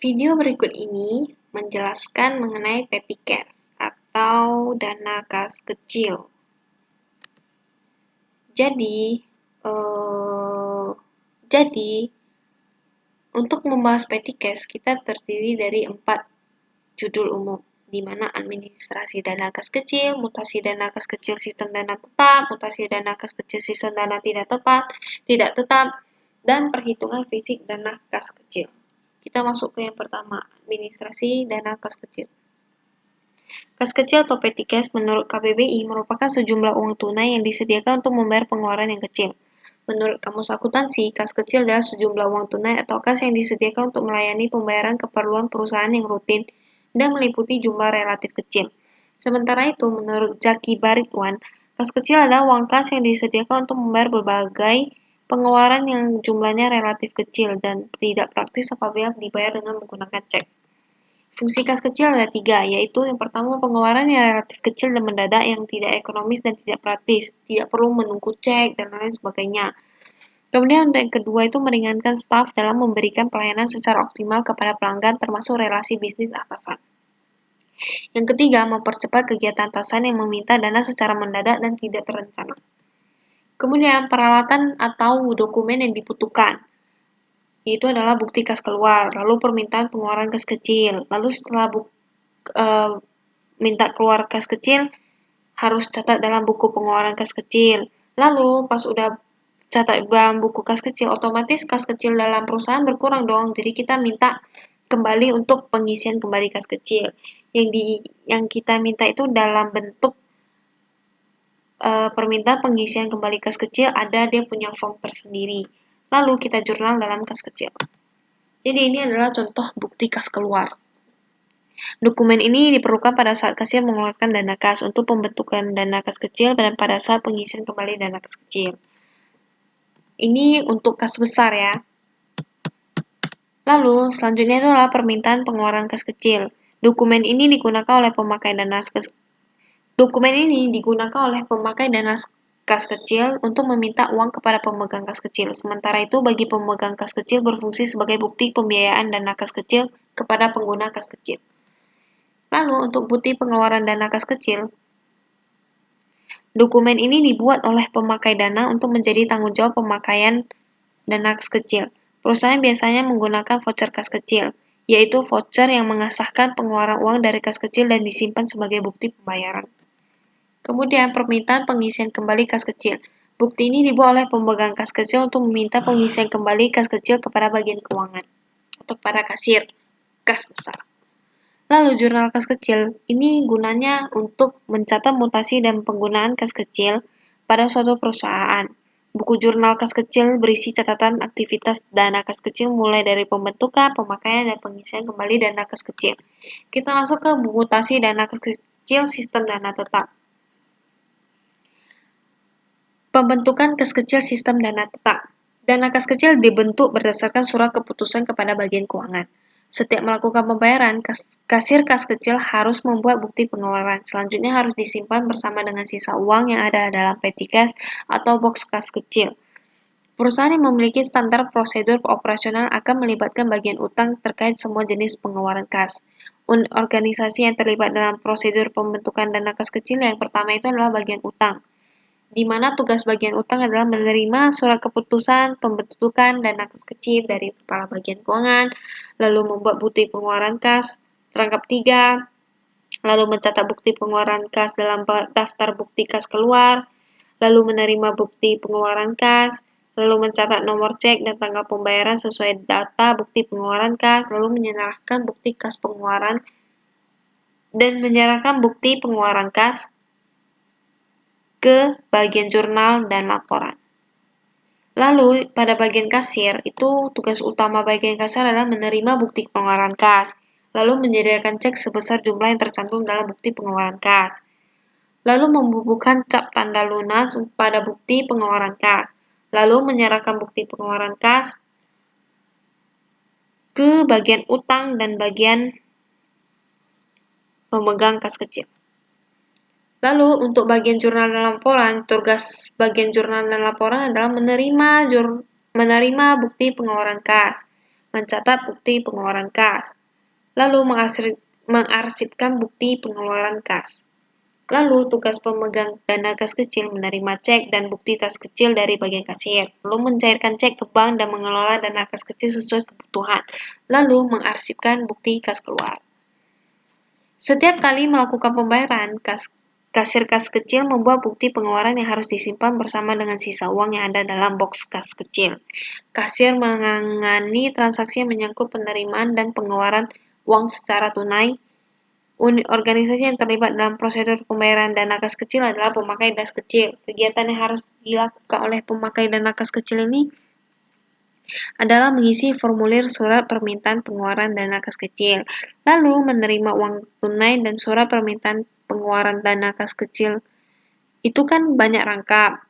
Video berikut ini menjelaskan mengenai petty cash atau dana kas kecil. Jadi, untuk membahas petty cash kita terdiri dari 4 judul umum, di mana administrasi dana kas kecil, mutasi dana kas kecil sistem dana tetap, mutasi dana kas kecil sistem dana tidak tetap, dan perhitungan fisik dana kas kecil. Kita masuk ke yang pertama, administrasi dana kas kecil. Kas kecil atau petty cash menurut KBBI merupakan sejumlah uang tunai yang disediakan untuk membayar pengeluaran yang kecil. Menurut Kamus Akuntansi, kas kecil adalah sejumlah uang tunai atau kas yang disediakan untuk melayani pembayaran keperluan perusahaan yang rutin dan meliputi jumlah relatif kecil. Sementara itu, menurut Jaki Baritwan, kas kecil adalah uang kas yang disediakan untuk membayar berbagai pengeluaran yang jumlahnya relatif kecil dan tidak praktis apabila dibayar dengan menggunakan cek. Fungsi kas kecil ada 3, yaitu yang pertama pengeluaran yang relatif kecil dan mendadak yang tidak ekonomis dan tidak praktis, tidak perlu menunggu cek, dan lain sebagainya. Kemudian untuk yang kedua itu meringankan staf dalam memberikan pelayanan secara optimal kepada pelanggan termasuk relasi bisnis atasan. Yang ketiga, mempercepat kegiatan atasan yang meminta dana secara mendadak dan tidak terencana. Kemudian peralatan atau dokumen yang dibutuhkan, yaitu adalah bukti kas keluar, lalu permintaan pengeluaran kas kecil, lalu setelah minta keluar kas kecil, harus catat dalam buku pengeluaran kas kecil. Lalu pas udah catat dalam buku kas kecil, otomatis kas kecil dalam perusahaan berkurang dong. Jadi kita minta kembali untuk pengisian kembali kas kecil. Yang kita minta itu dalam bentuk permintaan pengisian kembali kas kecil, ada dia punya form tersendiri. Lalu kita jurnal dalam kas kecil. Jadi ini adalah contoh bukti kas keluar. Dokumen ini diperlukan pada saat kasir mengeluarkan dana kas untuk pembentukan dana kas kecil dan pada saat pengisian kembali dana kas kecil. Ini untuk kas besar ya. Lalu selanjutnya itu adalah permintaan pengeluaran kas kecil. Dokumen ini digunakan oleh pemakai dana kas kecil untuk meminta uang kepada pemegang kas kecil. Sementara itu bagi pemegang kas kecil berfungsi sebagai bukti pembiayaan dana kas kecil kepada pengguna kas kecil. Lalu untuk bukti pengeluaran dana kas kecil, dokumen ini dibuat oleh pemakai dana untuk menjadi tanggung jawab pemakaian dana kas kecil. Perusahaan biasanya menggunakan voucher kas kecil, yaitu voucher yang mengesahkan pengeluaran uang dari kas kecil dan disimpan sebagai bukti pembayaran. Kemudian permintaan pengisian kembali kas kecil. Bukti ini dibuat oleh pemegang kas kecil untuk meminta pengisian kembali kas kecil kepada bagian keuangan atau kepada kasir kas besar. Lalu jurnal kas kecil ini gunanya untuk mencatat mutasi dan penggunaan kas kecil pada suatu perusahaan. Buku jurnal kas kecil berisi catatan aktivitas dana kas kecil mulai dari pembentukan, pemakaian, dan pengisian kembali dana kas kecil. Kita masuk ke mutasi dana kas kecil sistem dana tetap. Pembentukan kas kecil sistem dana tetap. Dana kas kecil dibentuk berdasarkan surat keputusan kepada bagian keuangan. Setiap melakukan pembayaran, kasir kas kecil harus membuat bukti pengeluaran. Selanjutnya harus disimpan bersama dengan sisa uang yang ada dalam petty cash atau box kas kecil. Perusahaan yang memiliki standar prosedur operasional akan melibatkan bagian utang terkait semua jenis pengeluaran kas. Organisasi yang terlibat dalam prosedur pembentukan dana kas kecil yang pertama itu adalah bagian utang, di mana tugas bagian utang adalah menerima surat keputusan pembentukan dana kas kecil dari kepala bagian keuangan, lalu membuat bukti pengeluaran kas, rangkap 3, lalu mencatat bukti pengeluaran kas dalam daftar bukti kas keluar, lalu menerima bukti pengeluaran kas, lalu mencatat nomor cek dan tanggal pembayaran sesuai data bukti pengeluaran kas, lalu menyerahkan bukti kas pengeluaran dan menyerahkan bukti pengeluaran kas ke bagian jurnal dan laporan. Lalu, pada bagian kasir, itu tugas utama bagian kasir adalah menerima bukti pengeluaran kas, lalu menyediakan cek sebesar jumlah yang tercantum dalam bukti pengeluaran kas, lalu membubuhkan cap tanda lunas pada bukti pengeluaran kas, lalu menyerahkan bukti pengeluaran kas ke bagian utang dan bagian pemegang kas kecil. Lalu untuk bagian jurnal dan laporan, tugas bagian jurnal dan laporan adalah menerima bukti pengeluaran kas, mencatat bukti pengeluaran kas, lalu mengarsipkan bukti pengeluaran kas. Lalu, tugas pemegang dana kas kecil menerima cek dan bukti kas kecil dari bagian kasir, lalu mencairkan cek ke bank dan mengelola dana kas kecil sesuai kebutuhan, lalu mengarsipkan bukti kas keluar. Setiap kali melakukan pembayaran, kasir kas kecil membuat bukti pengeluaran yang harus disimpan bersama dengan sisa uang yang ada dalam box kas kecil. Kasir menangani transaksi yang menyangkut penerimaan dan pengeluaran uang secara tunai. Unit organisasi yang terlibat dalam prosedur pembayaran dana kas kecil adalah pemakai das kecil. Kegiatan yang harus dilakukan oleh pemakai dana kas kecil ini adalah mengisi formulir surat permintaan pengeluaran dana kas kecil, lalu menerima uang tunai dan surat permintaan pengeluaran dana kas kecil. Itu kan banyak rangkap.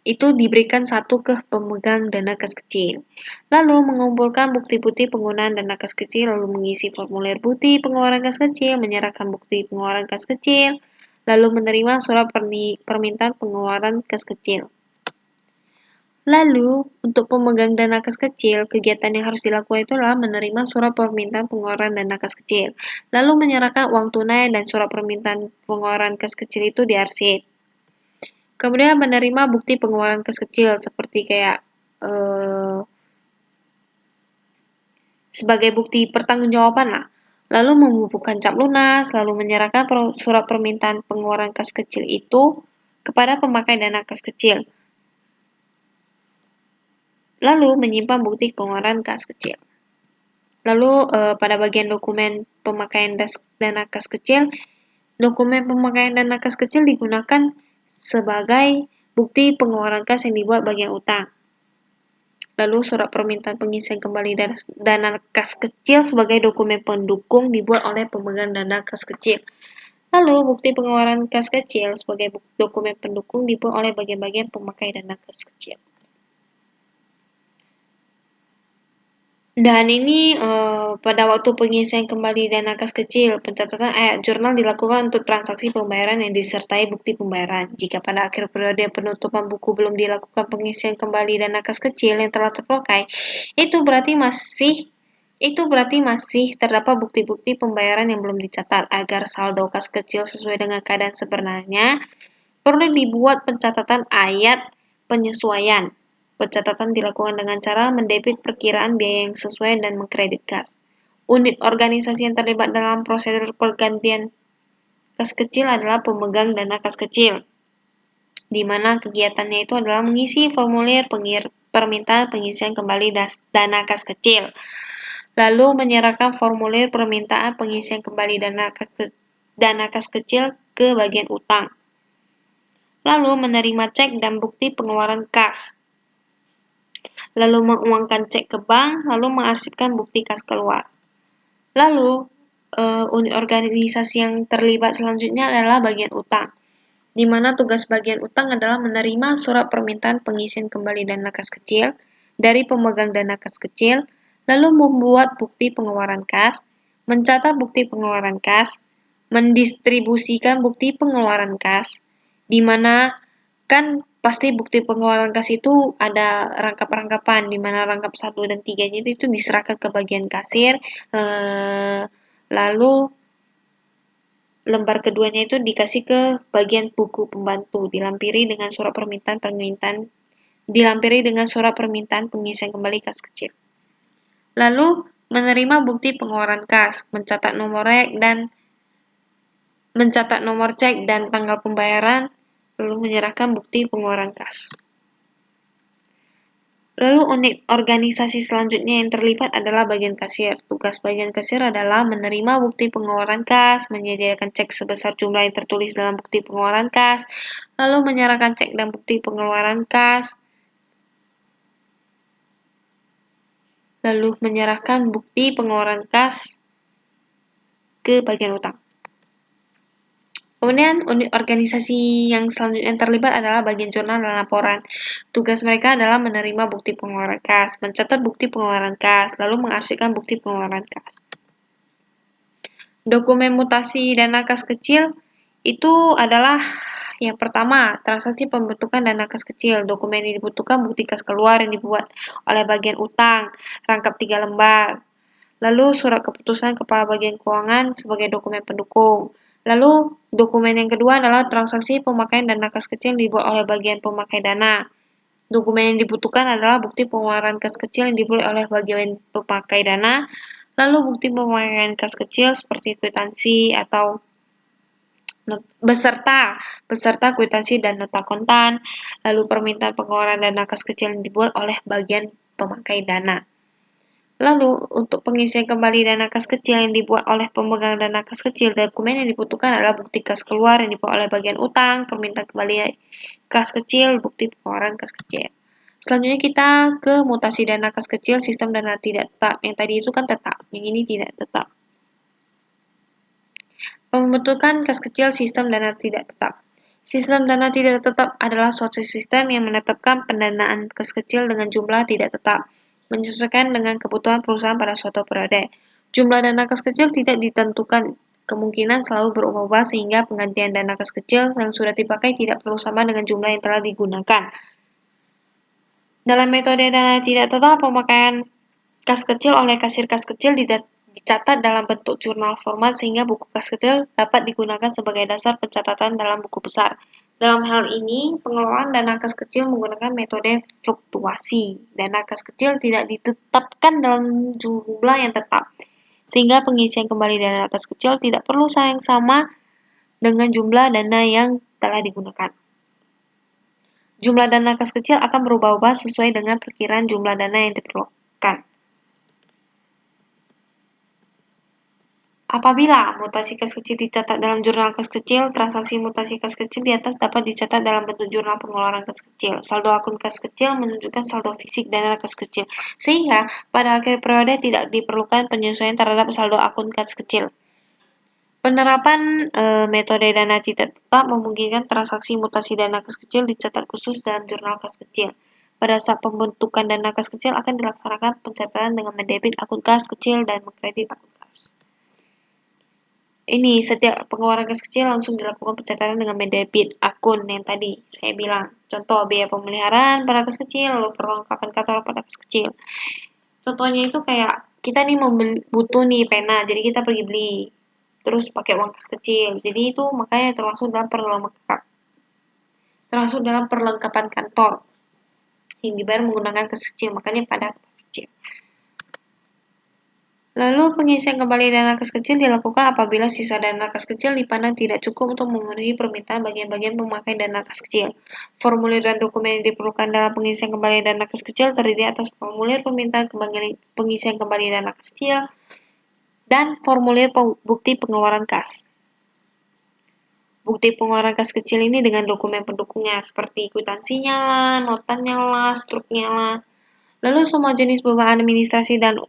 Itu diberikan satu ke pemegang dana kas kecil. Lalu mengumpulkan bukti-bukti penggunaan dana kas kecil, lalu mengisi formulir bukti pengeluaran kas kecil, menyerahkan bukti pengeluaran kas kecil, lalu menerima surat permintaan pengeluaran kas kecil. Lalu, untuk pemegang dana kas kecil, kegiatan yang harus dilakukan itu adalah menerima surat permintaan pengeluaran dana kas kecil, lalu menyerahkan uang tunai dan surat permintaan pengeluaran kas kecil itu diarsip. Kemudian menerima bukti pengeluaran kas kecil seperti kayak sebagai bukti pertanggungjawaban lah. Lalu membubuhkan cap lunas, lalu menyerahkan surat permintaan pengeluaran kas kecil itu kepada pemakai dana kas kecil. Lalu menyimpan bukti pengeluaran kas kecil. Lalu pada bagian dokumen pemakaian dana kas kecil, dokumen pemakaian dana kas kecil digunakan sebagai bukti pengeluaran kas yang dibuat bagian utang. Lalu surat permintaan pengisian kembali dana kas kecil sebagai dokumen pendukung dibuat oleh pemegang dana kas kecil. Lalu bukti pengeluaran kas kecil sebagai dokumen pendukung dibuat oleh bagian-bagian pemakai dana kas kecil. Dan ini pada waktu pengisian kembali dana kas kecil, pencatatan ayat jurnal dilakukan untuk transaksi pembayaran yang disertai bukti pembayaran. Jika pada akhir periode penutupan buku belum dilakukan pengisian kembali dana kas kecil yang telah terpakai, itu berarti masih terdapat bukti-bukti pembayaran yang belum dicatat. Agar saldo kas kecil sesuai dengan keadaan sebenarnya, perlu dibuat pencatatan ayat penyesuaian. Pencatatan dilakukan dengan cara mendebit perkiraan biaya yang sesuai dan mengkredit kas. Unit organisasi yang terlibat dalam prosedur pergantian kas kecil adalah pemegang dana kas kecil, di mana kegiatannya itu adalah mengisi formulir permintaan pengisian kembali dana kas kecil, lalu menyerahkan formulir permintaan pengisian kembali dana kas kecil ke bagian utang, lalu menerima cek dan bukti pengeluaran kas, lalu menguangkan cek ke bank, lalu mengarsipkan bukti kas keluar. Lalu, unit organisasi yang terlibat selanjutnya adalah bagian utang, di mana tugas bagian utang adalah menerima surat permintaan pengisian kembali dana kas kecil dari pemegang dana kas kecil, lalu membuat bukti pengeluaran kas, mencatat bukti pengeluaran kas, mendistribusikan bukti pengeluaran kas, di mana kan pasti bukti pengeluaran kas itu ada rangkap-rangkapan, di mana rangkap 1 dan 3-nya itu diserahkan ke bagian kasir, lalu lembar keduanya itu dikasih ke bagian buku pembantu, dilampiri dengan surat permintaan pengisian kembali kas kecil. Lalu menerima bukti pengeluaran kas, mencatat nomor cek dan tanggal pembayaran, lalu menyerahkan bukti pengeluaran kas. Lalu unit organisasi selanjutnya yang terlibat adalah bagian kasir. Tugas bagian kasir adalah menerima bukti pengeluaran kas, menyediakan cek sebesar jumlah yang tertulis dalam bukti pengeluaran kas, lalu menyerahkan cek dan bukti pengeluaran kas, lalu menyerahkan bukti pengeluaran kas ke bagian utang. Kemudian unit organisasi yang selanjutnya terlibat adalah bagian jurnal dan laporan. Tugas mereka adalah menerima bukti pengeluaran kas, mencatat bukti pengeluaran kas, lalu mengarsipkan bukti pengeluaran kas. Dokumen mutasi dana kas kecil Itu adalah yang pertama, transaksi pembentukan dana kas kecil. Dokumen yang dibutuhkan bukti kas keluar yang dibuat oleh bagian utang, rangkap 3 lembar. Lalu surat keputusan kepala bagian keuangan sebagai dokumen pendukung. Lalu dokumen yang kedua adalah transaksi pemakaian dana kas kecil yang dibuat oleh bagian pemakai dana. Dokumen yang dibutuhkan adalah bukti pengeluaran kas kecil yang dibuat oleh bagian pemakai dana, lalu bukti pemakaian kas kecil seperti kwitansi atau beserta kwitansi dan nota kontan, lalu permintaan pengeluaran dana kas kecil yang dibuat oleh bagian pemakai dana. Lalu, untuk pengisian kembali dana kas kecil yang dibuat oleh pemegang dana kas kecil, dokumen yang dibutuhkan adalah bukti kas keluar yang dibuat oleh bagian utang, permintaan kembali kas kecil, bukti pengeluaran kas kecil. Selanjutnya kita ke mutasi dana kas kecil, sistem dana tidak tetap. Yang tadi itu kan tetap, yang ini tidak tetap. Pembentukan kas kecil sistem dana tidak tetap. Sistem dana tidak tetap adalah suatu sistem yang menetapkan pendanaan kas kecil dengan jumlah tidak tetap, menyesuaikan dengan kebutuhan perusahaan pada suatu periode. Jumlah dana kas kecil tidak ditentukan, kemungkinan selalu berubah-ubah sehingga penggantian dana kas kecil yang sudah dipakai tidak perlu sama dengan jumlah yang telah digunakan. Dalam metode dana tidak tetap, pemakaian kas kecil oleh kasir kas kecil dicatat dalam bentuk jurnal format sehingga buku kas kecil dapat digunakan sebagai dasar pencatatan dalam buku besar. Dalam hal ini, pengelolaan dana kas kecil menggunakan metode fluktuasi. Dana kas kecil tidak ditetapkan dalam jumlah yang tetap, sehingga pengisian kembali dana kas kecil tidak perlu yang sama dengan jumlah dana yang telah digunakan. Jumlah dana kas kecil akan berubah-ubah sesuai dengan perkiraan jumlah dana yang diperlukan. Apabila mutasi kas kecil dicatat dalam jurnal kas kecil, transaksi mutasi kas kecil di atas dapat dicatat dalam bentuk jurnal pengeluaran kas kecil. Saldo akun kas kecil menunjukkan saldo fisik dana kas kecil, sehingga pada akhir periode tidak diperlukan penyesuaian terhadap saldo akun kas kecil. Penerapan metode dana tidak tetap memungkinkan transaksi mutasi dana kas kecil dicatat khusus dalam jurnal kas kecil. Pada saat pembentukan dana kas kecil akan dilaksanakan pencatatan dengan mendebit akun kas kecil dan mengkredit akun kas. Ini setiap pengeluaran kas kecil langsung dilakukan pencatatan dengan mendebit akun yang tadi saya bilang. Contoh biaya pemeliharaan pada kas kecil, lalu perlengkapan kantor pada kas kecil. Contohnya itu kayak kita nih butuh nih pena, jadi kita pergi beli. Terus pakai uang kas kecil. Jadi itu makanya termasuk dalam perlengkapan kantor yang dibayar menggunakan kas kecil, makanya pada kas kecil. Lalu pengisian kembali dana kas kecil dilakukan apabila sisa dana kas kecil dipandang tidak cukup untuk memenuhi permintaan bagian-bagian pemakai dana kas kecil. Formulir dan dokumen yang diperlukan dalam pengisian kembali dana kas kecil terdiri atas formulir permintaan pengisian kembali dana kas kecil dan formulir bukti pengeluaran kas. Bukti pengeluaran kas kecil ini dengan dokumen pendukungnya seperti kwitansinya lah, notanya lah, struknya lah. Lalu semua jenis beban administrasi dan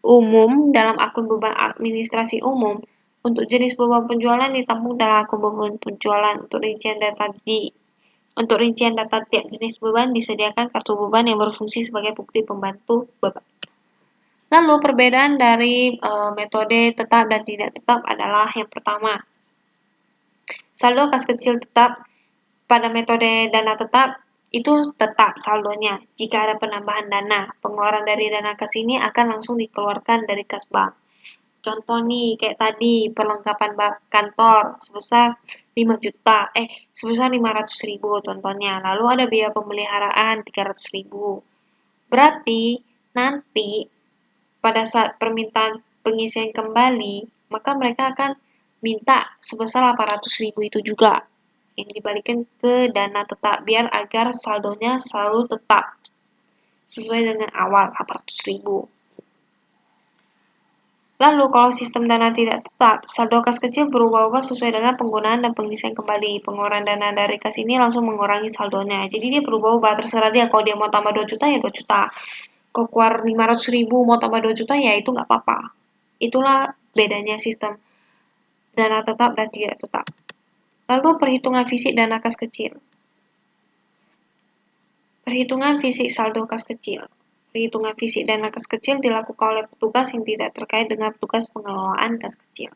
umum dalam akun beban administrasi umum. Untuk jenis beban penjualan ditampung dalam akun beban penjualan. Untuk rincian data tiap jenis beban disediakan kartu beban yang berfungsi sebagai bukti pembantu beban. Lalu perbedaan dari metode tetap dan tidak tetap adalah yang pertama, saldo kas kecil tetap. Pada metode dana tetap itu tetap saldonya. Jika ada penambahan dana, pengeluaran dari dana kas ini akan langsung dikeluarkan dari kas bank. Contoh nih, kayak tadi, perlengkapan kantor sebesar 500.000 contohnya. Lalu ada biaya pemeliharaan 300.000. Berarti nanti pada saat permintaan pengisian kembali, maka mereka akan minta sebesar 800.000 itu juga yang dibalikkan ke dana tetap biar agar saldonya selalu tetap sesuai dengan awal 800.000. Lalu kalau sistem dana tidak tetap, saldo kas kecil berubah-ubah sesuai dengan penggunaan dan pengisian kembali. Pengeluaran dana dari kas ini langsung mengurangi saldonya. Jadi dia berubah-ubah, terserah dia. Kalau dia mau tambah 2 juta ya 2 juta. Kalau keluar 500.000 mau tambah 2 juta ya itu nggak apa-apa. Itulah bedanya sistem dana tetap dan tidak tetap. Lalu perhitungan fisik dana kas kecil. Perhitungan fisik saldo kas kecil. Perhitungan fisik dana kas kecil dilakukan oleh petugas yang tidak terkait dengan tugas pengelolaan kas kecil.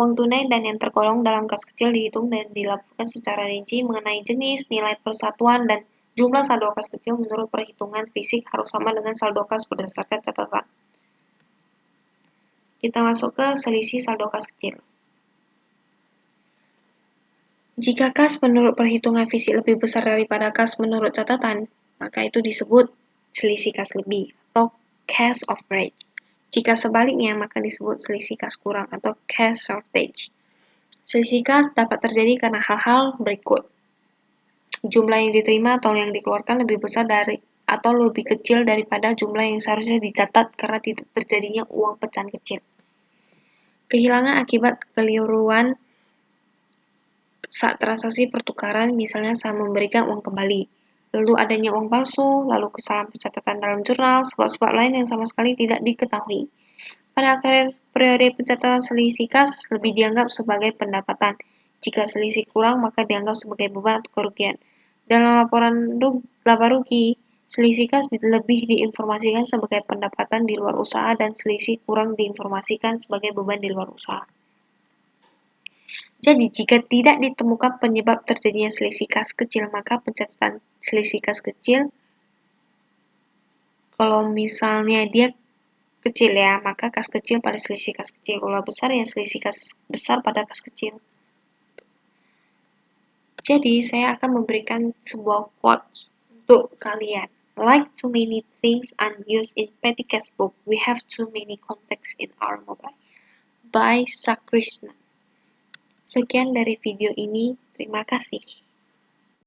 Uang tunai dan yang tergolong dalam kas kecil dihitung dan dilaporkan secara rinci mengenai jenis, nilai persatuan, dan jumlah saldo kas kecil menurut perhitungan fisik harus sama dengan saldo kas berdasarkan catatan. Kita masuk ke selisih saldo kas kecil. Jika kas menurut perhitungan fisik lebih besar daripada kas menurut catatan, maka itu disebut selisih kas lebih atau cash overage. Jika sebaliknya, maka disebut selisih kas kurang atau cash shortage. Selisih kas dapat terjadi karena hal-hal berikut. Jumlah yang diterima atau yang dikeluarkan lebih besar dari atau lebih kecil daripada jumlah yang seharusnya dicatat karena tidak terjadinya uang pecahan kecil. Kehilangan akibat kekeliruan saat transaksi pertukaran, misalnya saat memberikan uang kembali. Lalu adanya uang palsu, lalu kesalahan pencatatan dalam jurnal, sebab-sebab lain yang sama sekali tidak diketahui. Pada akhir periode pencatatan selisih kas lebih dianggap sebagai pendapatan. Jika selisih kurang, maka dianggap sebagai beban atau kerugian. Dalam laporan laba rugi, selisih kas lebih diinformasikan sebagai pendapatan di luar usaha dan selisih kurang diinformasikan sebagai beban di luar usaha. Jadi, jika tidak ditemukan penyebab terjadinya selisih kas kecil, maka pencatatan selisih kas kecil, kalau misalnya dia kecil ya, maka kas kecil pada selisih kas kecil. Kalau besar ya selisih kas besar pada kas kecil. Jadi, saya akan memberikan sebuah quotes untuk kalian. Like too many things unused in petty cash book, we have too many contacts in our mobile. By Sakrishna. Sekian dari video ini, terima kasih.